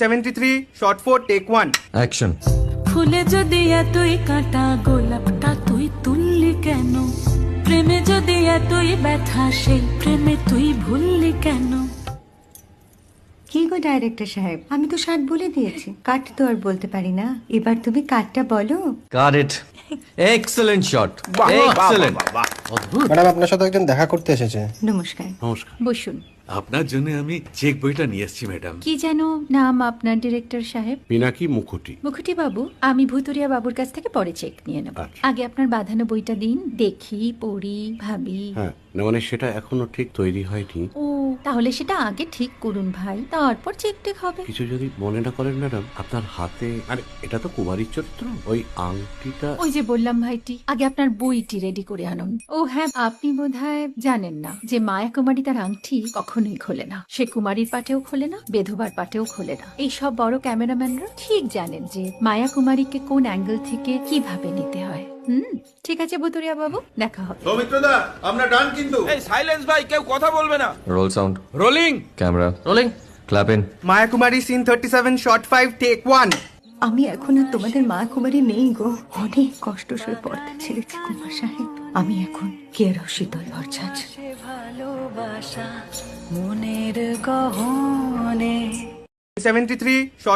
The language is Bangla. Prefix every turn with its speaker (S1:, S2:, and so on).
S1: 73 shot 4 take 1
S2: অ্যাকশন।
S3: ফুলে যদি এতই কাঁটা গোলাপটা তুই তুললি কেন? প্রেমে যদি এতই ব্যথা সেই প্রেমে তুই ভুললি কেন?
S4: কি গো ডাইরেক্টর সাহেব, আমি তো 60 বলে দিয়েছি, কাট তো আর বলতে পারি না, এবার তুমি কাটটা বলো।
S2: Got it. Excellent shot, excellent.
S5: Madam আপনার সাথে একজন দেখা করতে এসেছে।
S4: নমস্কার।
S6: নমস্কার।
S7: বসুন।
S6: আপনার জন্য আমি চেক বইটা নিয়ে এসেছি ম্যাডাম।
S7: কি যেন নাম আপনার ডিরেক্টর সাহেব?
S6: পিনাকি মুখোটি।
S7: মুখুটি বাবু, আমি ভুতুরিয়া বাবুর কাছ থেকে পরে চেক নিয়ে নেব।
S6: আচ্ছা।
S7: আগে আপনার বাঁধানো বইটা দিন, দেখি, পড়ি, ভাবি।
S6: হ্যাঁ, না মানে সেটা এখনো ঠিক তৈরি হয়নি।
S7: ও, তাহলে সেটা আগে ঠিক করুন ভাই, তারপর চেক টেক হবে।
S6: কিছু যদি মনে না করেন ম্যাডাম, আপনার হাতে, আরে এটা তো কুমারীর চরিত্র, ওই আংটিটা।
S7: ওই যে বললাম ভাইটি, আগে আপনার বইটি রেডি করে আনুন। ও হ্যাঁ, আপনি বোধহয় জানেন না যে মায়া কুমারী তার আংটি কখনোই খোলে না। সে কুমারীর পাটেও খোলে না, বেধবার পাটেও খোলে না। এই সব বড় ক্যামেরাম্যানরা ঠিক জানেন যে মায়া কুমারীকে কোন অ্যাঙ্গেল থেকে কিভাবে নিতে হয়। ঠিক আছে বুতুরিয়া বাবু, দেখা হবে।
S8: সৌমিত্রদা আমরা ডান কিন্তু।
S1: এই সাইলেন্স ভাই, কেউ কথা বলবে না।
S2: Roll sound,
S1: rolling
S2: camera rolling, clap in.
S1: Maya Kumari scene 37 shot 5 take 1
S4: আমি এখন আর তোমাদের মা কুমারী নেই গো, অনেক কষ্ট সয়ে পড়তে ছেড়েছি কুমার সাহেব। আমি এখন কেরও শীতল ভরছাছ।
S3: ভালোবাসা মনের গহনে
S1: 73 shot